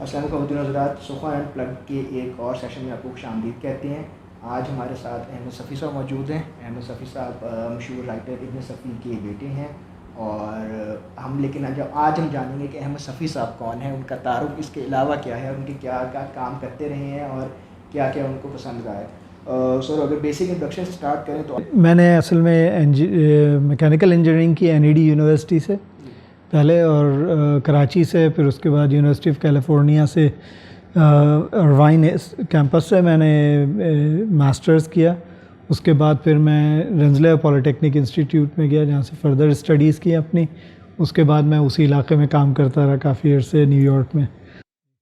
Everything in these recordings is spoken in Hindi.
अस्सलाम वालेकुम हज़रात, सुखा एंड प्लग के एक और सेशन में आपको खुशामदीद कहते हैं। आज हमारे साथ अहमद सफ़ी साहब मौजूद हैं। अहमद सफ़ी साहब मशहूर राइटर इब्न सफ़ी के बेटे हैं और आज हम जानेंगे कि अहमद सफ़ी साहब कौन है, उनका तारुफ इसके अलावा क्या है, उनके क्या क्या काम करते रहे हैं और क्या क्या उनको पसंद आया। सर, अगर बेसिक इंट्रोडक्शन से स्टार्ट करें तो मैंने असल में मैकेनिकल इंजीनियरिंग की एनईडी यूनिवर्सिटी से पहले और कराची से, फिर उसके बाद यूनिवर्सिटी ऑफ कैलिफोर्निया से वाइन कैंपस से मैंने मास्टर्स किया। उसके बाद फिर मैं रेंजले पॉलिटेक्निक इंस्टीट्यूट में गया, जहाँ से फर्दर स्टडीज़ की अपनी। उसके बाद मैं उसी इलाके में काम करता रहा काफ़ी अर्से न्यूयॉर्क में।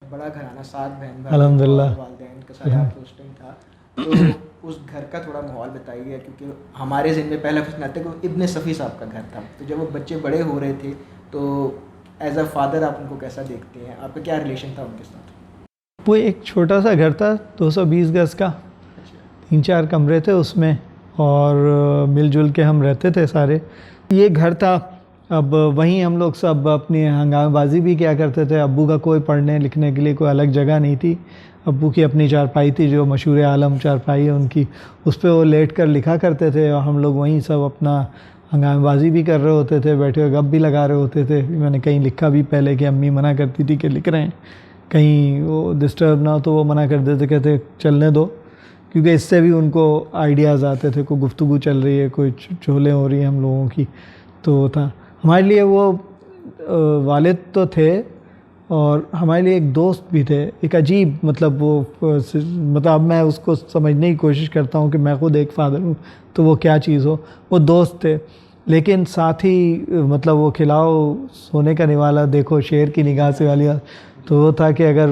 बड़ा घराना, 7 बहन अल्हम्दुलिल्लाह वालिदैन का सारा उस टाइम था। तो उस घर का थोड़ा माहौल बताइए, क्योंकि हमारे ज़हन में पहला प्रश्न आता है कि इब्न सफ़ी साहब का घर था। तो जब वो बच्चे बड़े हो रहे थे तो एज अ फादर आप उनको कैसा देखते हैं, आपका क्या रिलेशन था उनके साथ? वो एक छोटा सा घर था 220 गज़ का, 3-4 कमरे थे उसमें और मिलजुल के हम रहते थे सारे। ये घर था। अब वहीं हम लोग सब अपनी हंगामेबाजी भी क्या करते थे। अब्बू का कोई पढ़ने लिखने के लिए कोई अलग जगह नहीं थी। अब्बू की अपनी चारपाई थी, जो मशहूर आलम चारपाई है उनकी, उस पर वो लेट कर लिखा करते थे और हम लोग वहीं सब अपना हंगामेबाजी भी कर रहे होते थे, बैठे हुए गप भी लगा रहे होते थे। मैंने कहीं लिखा भी पहले कि अम्मी मना करती थी कि लिख रहे हैं, कहीं वो डिस्टर्ब ना हो तो वो मना कर देते, कहते चलने दो, क्योंकि इससे भी उनको आइडियाज़ आते थे। कोई गुफ्तगू चल रही है, कोई चोलें हो रही हैं हम लोगों की। तो वो था हमारे लिए। वो वालिद तो थे और हमारे लिए एक दोस्त भी थे। एक अजीब मतलब अब मैं उसको समझने की कोशिश करता हूँ कि मैं खुद एक फ़ादर हूँ तो वो क्या चीज़ हो। वो दोस्त थे, लेकिन साथ ही मतलब वो खिलाओ सोने का निवाला देखो शेर की निगाह से वाली। तो वो था कि अगर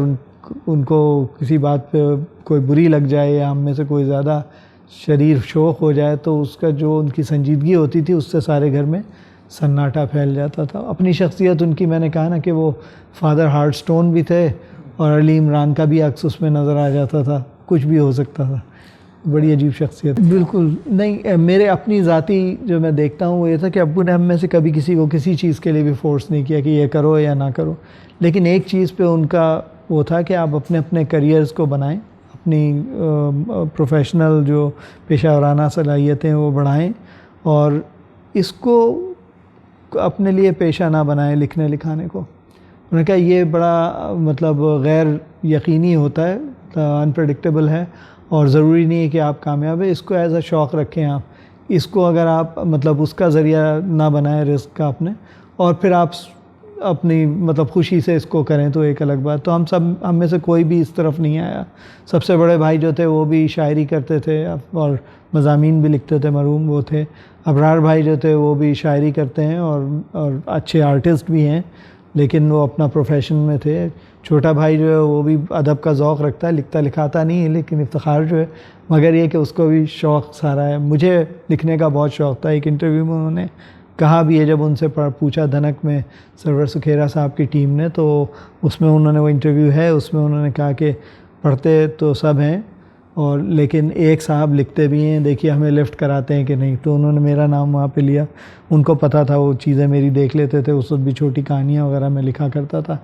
उनको किसी बात पे कोई बुरी लग जाए या हम में से कोई ज़्यादा शरीर शोक हो जाए तो उसका जो उनकी संजीदगी होती थी उससे सारे घर में सन्नाटा फैल जाता था। अपनी शख्सियत उनकी, मैंने कहा ना कि वो फादर हार्टस्टोन भी थे और अली इमरान का भी अक्स उसमें नज़र आ जाता था, कुछ भी हो सकता था। बड़ी अजीब शख्सियत। बिल्कुल नहीं, मेरे अपनी ज़ाती जो मैं देखता हूँ वो ये था कि अब्बू ने हम में से कभी किसी को किसी चीज़ के लिए भी फोर्स नहीं किया कि ये करो या ना करो। लेकिन एक चीज़ पे उनका वो था कि आप अपने अपने करियर्स को बनाएं, अपनी प्रोफेशनल जो पेशा वराना सलाहियतें वो बढ़ाएं और इसको अपने लिए पेशा ना बनाएं लिखने लिखाने को। उन्होंने कहा ये बड़ा मतलब गैर यकीनी होता है, अनप्रेडिक्टेबल है और ज़रूरी नहीं है कि आप कामयाब है। इसको एज अ शौक़ रखें आप। इसको अगर आप मतलब उसका ज़रिया ना बनाएं रिस्क का अपने, और फिर आप अपनी मतलब खुशी से इसको करें तो एक अलग बात। तो हम में से कोई भी इस तरफ नहीं आया। सबसे बड़े भाई जो थे वो भी शायरी करते थे और मज़ामीन भी लिखते थे, मरूम वो थे। अबरार भाई जो थे वो भी शायरी करते हैं और अच्छे आर्टिस्ट भी हैं, लेकिन वो अपना प्रोफेशन में थे। छोटा भाई जो है वो भी अदब का ज़ौक़ रखता है, लिखता लिखाता नहीं है लेकिन इफ्तिखार जो है, मगर ये कि उसको भी शौक़ सारा है। मुझे लिखने का बहुत शौक़ था। एक इंटरव्यू में उन्होंने कहा भी है, जब उनसे पूछा धनक में सरवर सुखेरा साहब की टीम ने, तो उसमें उन्होंने वो इंटरव्यू है उसमें उन्होंने कहा कि पढ़ते तो सब हैं और लेकिन एक साहब लिखते भी हैं, देखिए हमें लिफ्ट कराते हैं कि नहीं। तो उन्होंने मेरा नाम वहाँ पे लिया। उनको पता था, वो चीज़ें मेरी देख लेते थे। उस वक्त भी छोटी कहानियाँ वगैरह मैं लिखा करता था।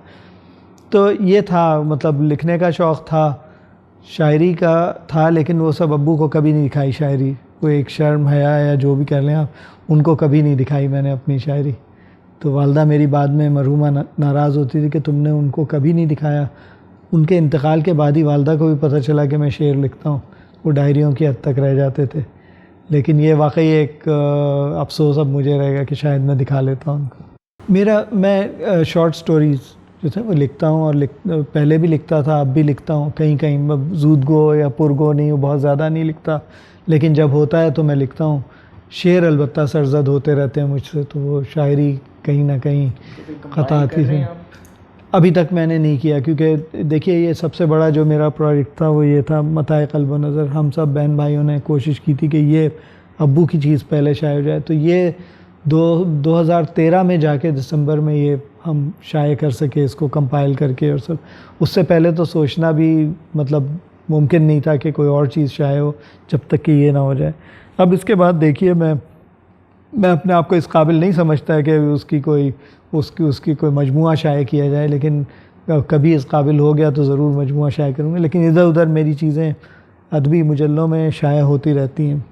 तो ये था, मतलब लिखने का शौक़ था, शायरी का था, लेकिन वो सब अब्बू को कभी नहीं दिखाई शायरी। वो एक शर्म हया या जो भी कह लें आप, उनको कभी नहीं दिखाई मैंने अपनी शायरी। तो वालदा मेरी बाद में मरहूमा नाराज़ होती थी कि तुमने उनको कभी नहीं दिखाया। उनके इंतकाल के बाद ही वालदा को भी पता चला कि मैं शेर लिखता हूँ। वो डायरियों की हद तक रह जाते थे। लेकिन ये वाकई एक अफसोस अब मुझे रहेगा कि शायद मैं दिखा लेता हूँ उनको। मैं शॉर्ट स्टोरीज़ जो थे वो लिखता हूँ और पहले भी लिखता था, अब भी लिखता हूँ। कहीं कहीं जूद गो या पुरगो नहीं, वो बहुत ज़्यादा नहीं लिखता, लेकिन जब होता है तो मैं लिखता हूँ। शेर अलबत्ता सरजद होते रहते हैं मुझसे, तो वो शायरी कहीं ना कहीं ख़ता आती है। अभी तक मैंने नहीं किया, क्योंकि देखिए ये सबसे बड़ा जो मेरा प्रोजेक्ट था वो ये था, मताए क़ल्ब व नज़र। हम सब बहन भाइयों ने कोशिश की थी कि ये अब्बू की चीज़ पहले शाये हो जाए। तो ये 2013 में जाके दिसंबर में ये हम शाये कर सके, इसको कंपाइल करके और सब। उससे पहले तो सोचना भी मतलब मुमकिन नहीं था कि कोई और चीज़ शाये हो जब तक कि ये ना हो जाए। अब इसके बाद देखिए मैं अपने आप को इस काबिल नहीं समझता है कि उसकी कोई मजमुआ शाये किया जाए, लेकिन कभी इस काबिल हो गया तो ज़रूर मजमूआ शाया करूँगा, लेकिन इधर उधर मेरी चीज़ें अदबी मुजल्लों में शाया होती रहती हैं।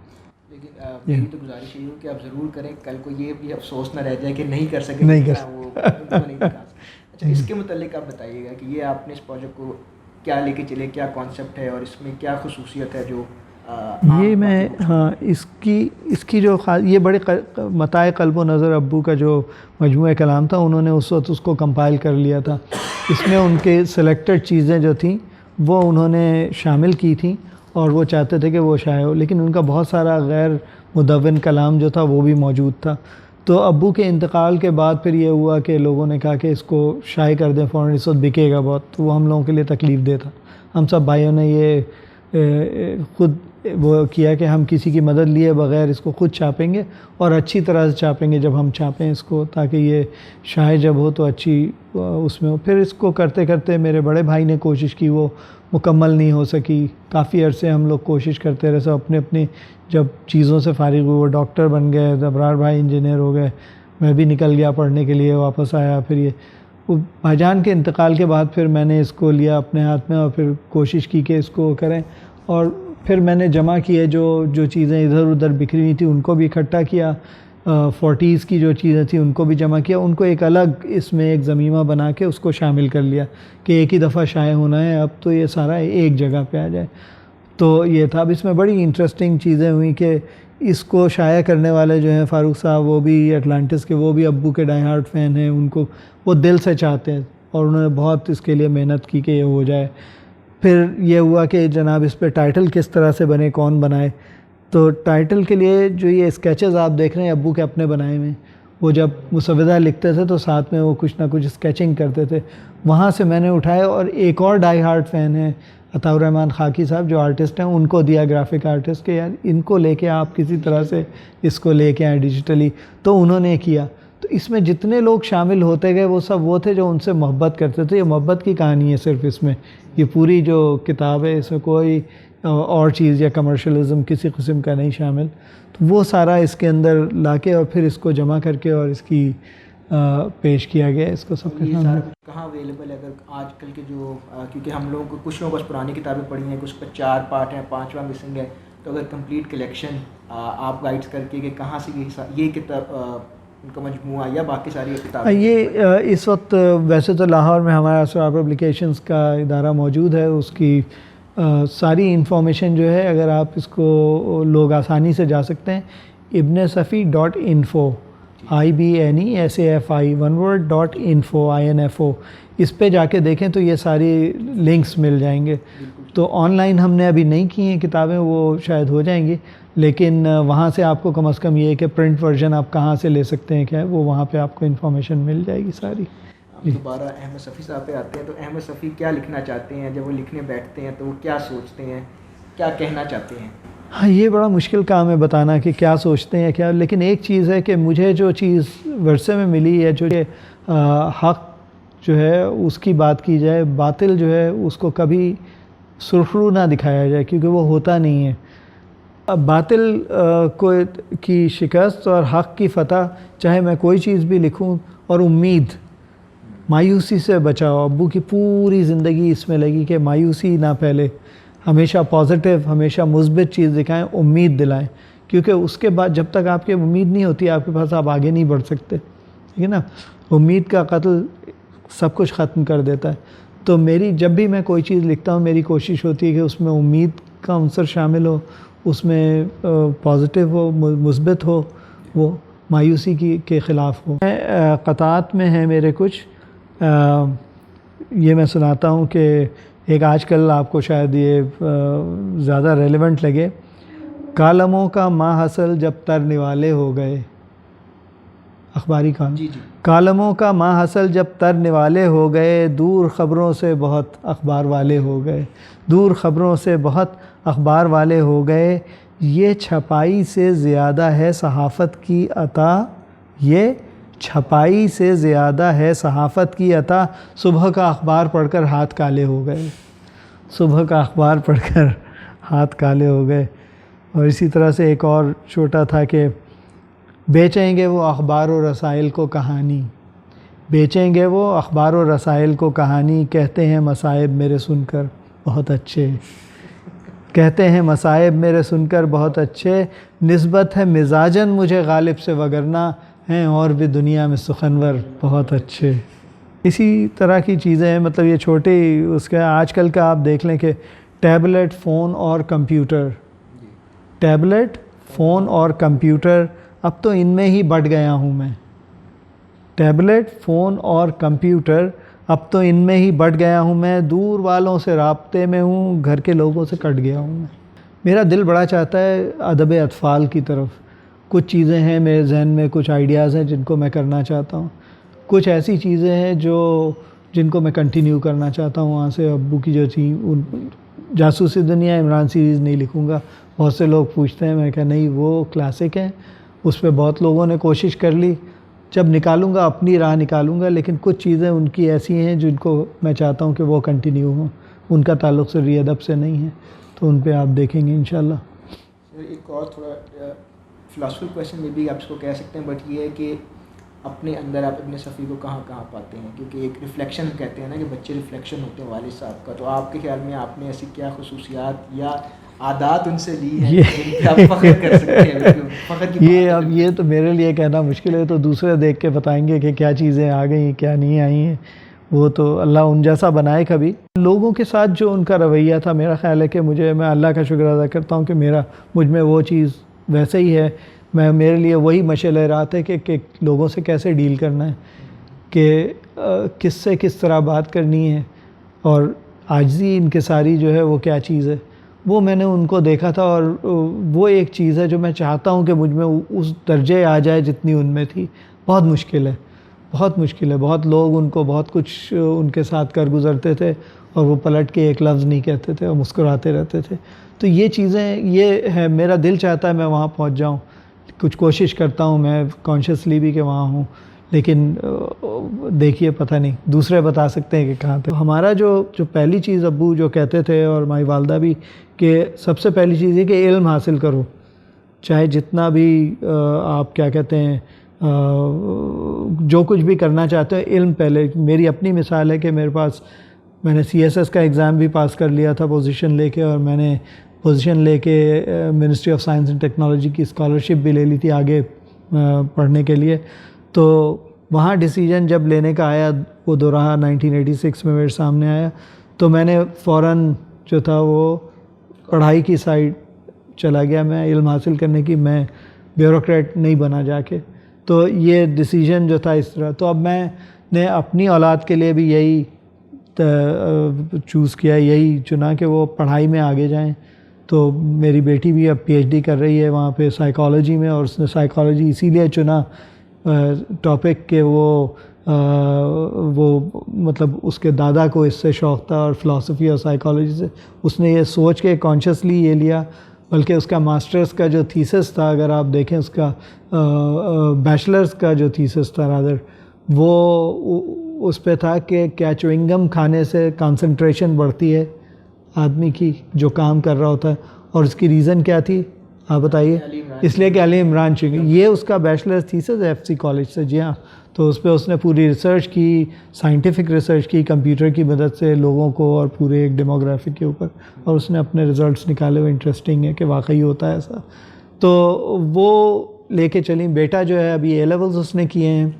मेरी तो गुजारिश यही हो कि आप ज़रूर करें, कल को ये भी अफसोस ना रह जाए कि नहीं कर सके, नहीं कर वो उनको नहीं दिखा सके। अच्छा, इसके मुतालिक आप बताइएगा कि ये आपने इस प्रोजेक्ट को क्या लेके चले, क्या कॉन्सेप्ट है और इसमें क्या खुसूसियत है जो ये मैं हाँ इसकी जो ये बड़े मताए क़ल्ब व नज़र अब्बू का जो मजमूआ कलाम था, उन्होंने उस वक्त उसको कंपाइल कर लिया था। इसमें उनके सेलेक्टेड चीज़ें जो थी वो उन्होंने शामिल की थी और वो चाहते थे कि वो शाया हो, लेकिन उनका बहुत सारा गैर मुदव्वन कलाम जो था वो भी मौजूद था। तो अब्बू के इंतकाल के बाद फिर ये हुआ कि लोगों ने कहा कि इसको शाये कर दें फ़ौरन, इस वक्त बिकेगा बहुत, तो वो हम लोगों के लिए तकलीफ़ दे था। हम सब भाइयों ने ये ख़ुद वो किया कि हम किसी की मदद लिए बग़ैर इसको ख़ुद छापेंगे और अच्छी तरह से छापेंगे जब हम छापें इसको, ताकि ये शाये जब हो तो अच्छी उसमें हो। फिर इसको करते करते मेरे बड़े भाई ने कोशिश की, वो मुकम्मल नहीं हो सकी। काफ़ी अरसे हम लोग कोशिश करते रहे, सब अपने अपनी जब चीज़ों से फ़ारिग हुए, वो डॉक्टर बन गए, अबरार भाई इंजीनियर हो गए, मैं भी निकल गया पढ़ने के लिए, वापस आया। फिर ये भाईजान के इंतकाल के बाद फिर मैंने इसको लिया अपने हाथ में और फिर कोशिश की कि इसको करें। और फिर मैंने जमा किए जो चीज़ें इधर उधर बिखरी हुई थी उनको भी इकट्ठा किया, 40s की जो चीज़ें थी उनको भी जमा किया, उनको एक अलग इसमें एक ज़मीमा बना के उसको शामिल कर लिया कि एक ही दफ़ा शाया होना है, अब तो ये सारा एक जगह पे आ जाए। तो ये था। अब इसमें बड़ी इंटरेस्टिंग चीज़ें हुई कि इसको शाया करने वाले जो हैं फ़ारूक साहब, वो भी अटलांटिस के, वो भी अब्बू के डाई हार्ड फ़ैन हैं, उनको वो दिल से चाहते हैं और उन्होंने बहुत इसके लिए मेहनत की कि ये हो जाए। फिर ये हुआ कि जनाब इस पे टाइटल किस तरह से बने, कौन बनाए। तो टाइटल के लिए जो ये स्केचेस आप देख रहे हैं अब्बू के अपने बनाए हुए, वो जब मुसव्विदा लिखते थे तो साथ में वो कुछ ना कुछ स्केचिंग करते थे, वहाँ से मैंने उठाया। और एक और डाई हार्ड फ़ैन है अताउर रहमान खाकी साहब जो आर्टिस्ट हैं, उनको दिया ग्राफिक आर्टिस्ट के, यार इनको लेके आप किसी तरह से इसको लेके आए डिजिटली, तो उन्होंने किया। तो इसमें जितने लोग शामिल होते गए वो सब वो थे जो उनसे मोहब्बत करते थे। ये मोहब्बत की कहानी है सिर्फ इसमें, ये पूरी जो किताब है इसमें कोई और चीज़ या कमर्शलिज़म किसी किस्म का नहीं शामिल। तो वो सारा इसके अंदर लाके और फिर इसको जमा करके और इसकी पेश किया गया इसको सब। ये सारा कहाँ अवेलेबल है? अगर आजकल के जो क्योंकि हम लोगों को कुछ लोगों को बस पुरानी किताबें पढ़ी हैं, कुछ पर 4 पार्ट हैं, 5वां मिसिंग है, तो अगर कंप्लीट कलेक्शन आप गाइड्स करके कि कहाँ से ये किताब उनका मजमूआ या बाकी सारी किताबें? ये इस वक्त वैसे तो लाहौर में हमारा असरार पब्लिकेशंस का इदारा मौजूद है, उसकी सारी इंफॉर्मेशन जो है अगर आप इसको लोग आसानी से जा सकते हैं, ibnsafi.info IBNESAFI one word .info INFO, इस पे जाके देखें तो ये सारी लिंक्स मिल जाएंगे। तो ऑनलाइन हमने अभी नहीं की हैं किताबें, वो शायद हो जाएंगी, लेकिन वहाँ से आपको कम से कम ये है कि प्रिंट वर्जन आप कहाँ से ले सकते हैं, क्या है वो वहाँ पे आपको इन्फॉर्मेशन मिल जाएगी सारी। दोबारा अहमद सफ़ी साहब पे आते हैं, तो अहमद सफ़ी क्या लिखना चाहते हैं? जब वो लिखने बैठते हैं तो वो क्या सोचते हैं, क्या कहना चाहते हैं? हाँ, ये बड़ा मुश्किल काम है बताना कि क्या सोचते हैं क्या, लेकिन एक चीज़ है कि मुझे जो चीज़ वर्से में मिली है, जो हक़ जो है उसकी बात की जाए, बातिल जो है उसको कभी सुरखरू ना दिखाया जाए, क्योंकि वो होता नहीं है। अब बातिल की शिकस्त और हक़ की फ़तह, चाहे मैं कोई चीज़ भी लिखूं, और उम्मीद, मायूसी से बचाओ। अब्बू की पूरी ज़िंदगी इसमें लगी कि मायूसी ना फैले, हमेशा पॉजिटिव, हमेशा मुस्बित चीज़ दिखाएं, उम्मीद दिलाएं, क्योंकि उसके बाद जब तक आपकी उम्मीद नहीं होती आपके पास, आप आगे नहीं बढ़ सकते, ठीक है ना। उम्मीद का कत्ल सब कुछ ख़त्म कर देता है। तो मेरी जब भी मैं कोई चीज़ लिखता हूँ, मेरी कोशिश होती है कि उसमें उम्मीद का अंसर शामिल हो, उसमें पॉजिटिव हो, मुस्बित हो, वो मायूसी के ख़िलाफ़ हो। क़तात में है मेरे कुछ, ये मैं सुनाता हूँ कि एक आजकल आपको शायद ये ज़्यादा रेलेवेंट लगे। कालमों का माहसल जब तर निवाले हो गए, अखबारी कालम। कालमों का माहसल जब तर निवाले हो गए, दूर ख़बरों से बहुत अखबार वाले हो गए, दूर ख़बरों से बहुत अखबार वाले हो गए। ये छपाई से ज़्यादा है सहाफ़त की अता, ये छपाई से ज़्यादा है सहाफ़त की अता। सुबह का अखबार पढ़कर हाथ काले हो गए, सुबह का अखबार पढ़कर हाथ काले हो गए। और इसी तरह से एक और छोटा था कि बेचेंगे वो अखबार और रसाइल को कहानी, बेचेंगे वो अखबार और रसायल को कहानी, कहते हैं मसाइब मेरे सुनकर बहुत अच्छे, कहते हैं मसाइब मेरे सुनकर बहुत अच्छे, निस्बत है मिजाजन मुझे गालिब से, वगरना हैं और भी दुनिया में सुखनवर बहुत अच्छे। इसी तरह की चीज़ें हैं, मतलब ये छोटे उसके आजकल का आप देख लें कि टैबलेट, फ़ोन और कंप्यूटर, टैबलेट, फ़ोन और कंप्यूटर, अब तो इनमें ही बढ़ गया हूँ मैं। टैबलेट, फ़ोन और कंप्यूटर, अब तो इनमें ही बढ़ गया हूँ मैं, दूर वालों से राब्ते में हूँ, घर के लोगों से कट गया हूँ मैं। मेरा दिल बड़ा चाहता है अदब अतफ़ाल की तरफ। कुछ चीज़ें हैं मेरे जहन में, कुछ आइडियाज़ हैं जिनको मैं करना चाहता हूँ, कुछ ऐसी चीज़ें हैं जिनको मैं कंटिन्यू करना चाहता हूँ। वहाँ से अब्बू की जो थी, उन जासूसी दुनिया इमरान सीरीज़ नहीं लिखूँगा। बहुत से लोग पूछते हैं, मैं कहा नहीं, वो क्लासिक है, उस पर बहुत लोगों ने कोशिश कर ली। जब निकालूँगा अपनी राह निकालूँगा, लेकिन कुछ चीज़ें उनकी ऐसी हैं जिनको मैं चाहता हूँ कि वो कंटिन्यू हों, उनका ताल्लुक़ सिर्फ अदब से नहीं है, तो उन पे आप देखेंगे इंशाल्लाह। एक और थोड़ा फ़िलासफ़िकल क्वेश्चन में भी आप इसको कह सकते हैं, बट ये है कि अपने अंदर आप इब्न सफ़ी को कहाँ कहाँ पाते हैं? क्योंकि एक रिफ़्लेक्शन कहते हैं ना कि बच्चे रिफ़्लेक्शन होते हैं वालिद साहब का, तो आपके ख्याल में आपने ऐसी क्या ख़ुसूसियात या आदात उनसे ली हैं जिन पे आप फ़ख्र कर सकते हैं? फ़ख्र की ये अब ये तो मेरे लिए कहना मुश्किल है, तो दूसरे देख के बताएंगे कि क्या चीज़ें आ गई क्या नहीं आई हैं, वो तो अल्लाह उन जैसा बनाए। कभी लोगों के साथ जो उनका रवैया था, मेरा ख़्याल है कि मैं अल्लाह का शुक्र अदा करता हूँ कि मुझ में वो चीज़ वैसे ही है। मेरे लिए वही मशअल रात है कि लोगों से कैसे डील करना है, कि किससे किस तरह बात करनी है, और आजिज़ी इनकिसारी जो है वो क्या चीज़ है, वो मैंने उनको देखा था। और वो एक चीज़ है जो मैं चाहता हूँ कि मुझ में उस दर्जे आ जाए जितनी उनमें थी। बहुत मुश्किल है, बहुत मुश्किल है। बहुत लोग उनको बहुत कुछ उनके साथ कर गुज़रते थे और वो पलट के एक लफ्ज़ नहीं कहते थे और मुस्कुराते रहते थे। तो ये चीज़ें, ये है, मेरा दिल चाहता है मैं वहाँ पहुँच जाऊँ, कुछ कोशिश करता हूँ मैं कॉन्शियसली भी कि वहाँ हूँ, लेकिन देखिए पता नहीं, दूसरे बता सकते हैं कि कहाँ थे। हमारा जो पहली चीज़ अब्बू जो कहते थे और माई वालदा भी, कि सबसे पहली चीज़ है कि इल्म हासिल करो, चाहे जितना भी आप क्या कहते हैं, जो कुछ भी करना चाहते हो, इल्म पहले। मेरी अपनी मिसाल है कि मैंने CSS का एग्ज़ाम भी पास कर लिया था पोजीशन लेके, और मैंने पोजीशन लेके ministry of science and technology की स्कॉलरशिप भी ले ली थी आगे पढ़ने के लिए। तो वहाँ डिसीजन जब लेने का आया, वो दोराहा 1986 में मेरे सामने आया, तो मैंने फ़ौरन जो था वो पढ़ाई की साइड चला गया, मैं इल्म हासिल करने की, मैं ब्यूरोक्रेट नहीं बना जाके। तो ये डिसीजन जो था इस तरह। तो अब मैंने अपनी औलाद के लिए भी यही चूज़ किया, यही चुना कि वो पढ़ाई में आगे जाएं। तो मेरी बेटी भी अब PhD कर रही है वहाँ पे साइकोलॉजी में, और उसने साइकोलॉजी इसीलिए चुना टॉपिक के वो मतलब उसके दादा को इससे शौक़ था, और फ़िलासफ़ी और साइकोलॉजी से उसने ये सोच के कॉन्शियसली ये लिया। बल्कि उसका मास्टर्स का जो थीसिस था, अगर आप देखें उसका बैचलर्स का जो थीसिस था रादर, वो उस पे था कि क्या च्युइंगम खाने से कंसंट्रेशन बढ़ती है आदमी की जो काम कर रहा होता है, और उसकी रीज़न क्या थी आप बताइए? इसलिए कि अली इमरान च्युइंगम, ये उसका बैचलर्स थीसिस FC कॉलेज से। जी हाँ, तो उस पर उसने पूरी रिसर्च की, साइंटिफिक रिसर्च की, कंप्यूटर की मदद से लोगों को और पूरे एक डेमोग्राफी के ऊपर, और उसने अपने रिज़ल्ट्स निकाले हुए। इंटरेस्टिंग है कि वाकई होता है ऐसा। तो वो लेके चली। बेटा जो है अभी A लेवल्स उसने किए हैं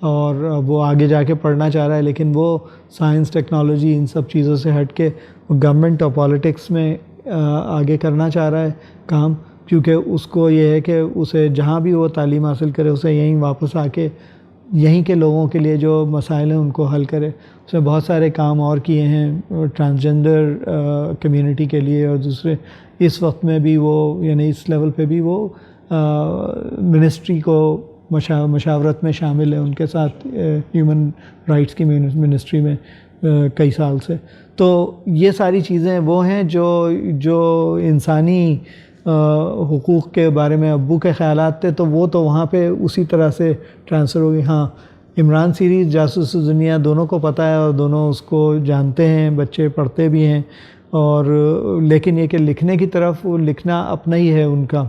और वो आगे जाके पढ़ना चाह रहा है, लेकिन वो साइंस, टेक्नोलॉजी, इन सब चीज़ों से हट के गवर्नमेंट और पॉलिटिक्स में आगे करना चाह रहा है काम, क्योंकि उसको ये है कि उसे जहाँ भी वो तालीम हासिल करे, उसे यहीं वापस आके यहीं के लोगों के लिए जो मसाइल हैं उनको हल करे। उसने बहुत सारे काम और किए हैं ट्रांसजेंडर कम्युनिटी के लिए, और दूसरे इस वक्त में भी वो, यानी इस लेवल पे भी वो मिनिस्ट्री को मशावरत में शामिल है उनके साथ, ह्यूमन राइट्स की मिनिस्ट्री में कई साल से। तो ये सारी चीज़ें वो हैं जो इंसानी हुकूक़ के बारे में अब्बू के ख़यालात थे, तो वो तो वहाँ पे उसी तरह से ट्रांसफ़र हो गई। हाँ, इमरान सीरीज़, जासूसी दुनिया, दोनों को पता है और दोनों उसको जानते हैं, बच्चे पढ़ते भी हैं। और लेकिन ये कि लिखने की तरफ, वो लिखना अपना ही है उनका,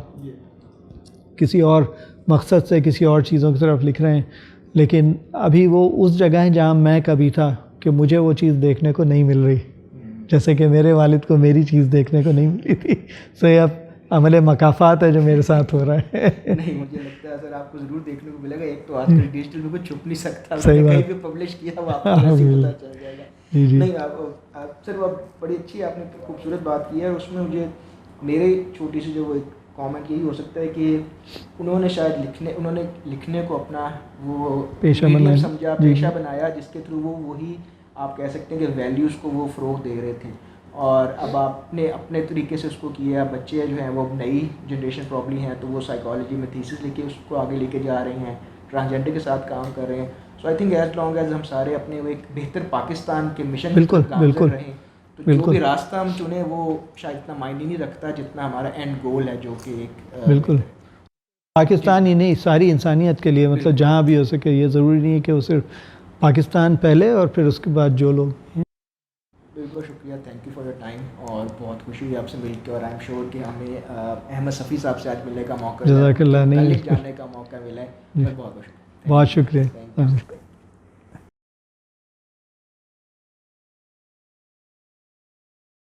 किसी और मकसद से किसी और चीज़ों की तरफ लिख रहे हैं। लेकिन अभी वो उस जगह है जहाँ मैं कभी था कि मुझे वो चीज़ देखने को नहीं मिल रही, जैसे कि मेरे वालिद को मेरी चीज़ देखने को नहीं मिली थी। सो ये अब अमले मकाफात है जो मेरे साथ हो रहा है। नहीं, मुझे लगता है सर आपको ज़रूर देखने को मिलेगा। एक तो आजकल डिजिटल में कुछ छुप नहीं सकता, सही बात। कहीं भी पब्लिश किया वो आपको वैसे ही पता चल जाएगा। जी जी। नहीं, आप सर वो बड़ी अच्छी आपने खूबसूरत बात की है, और उसमें मुझे मेरे छोटी सी जो वो एक कमेंट यही हो सकता है कि उन्होंने शायद लिखने को अपना वो पेशा मीडियम बनाया। समझा, जी, पेशा जी। बनाया, जिसके थ्रू वो वही आप कह सकते हैं कि वैल्यूज़ को वो फ़रोग दे रहे थे, और अब आपने अपने तरीके से उसको किया। बच्चे जो हैं वो अब नई जनरेशन प्रॉब्ली हैं, तो वो साइकोलॉजी में थीसिस लेके उसको आगे लेके जा रहे हैं, ट्रांसजेंडर के साथ काम कर रहे हैं। So I think as long as हम सारे अपने वो एक बेहतर पाकिस्तान के मिशन बिल्कुल, गामजन बिल्कुल, रहें, तो जो बिल्कुल। भी रास्ता हम चुने वो शायद इतना मायने नहीं रखता जितना हमारा एंड गोल है, जो कि एक बिल्कुल पाकिस्तान ही नहीं, सारी इंसानियत के लिए, मतलब जहाँ भी हो सके। ये ज़रूरी नहीं है कि वो सिर्फ पाकिस्तान पहले और फिर उसके बाद जो लोग। बिल्कुल शुक्रिया, thank you for your time, और बहुत खुशी हुई आपसे मिलकर, और आई एम श्योर कि हमें अहमद सफ़ी साहब से आज मिलने का मौका, जज़ाकल्लाह। नहीं, जानने का मौका मिला है। बहुत बहुत शुक्रिया। बहुत शुक्रिया।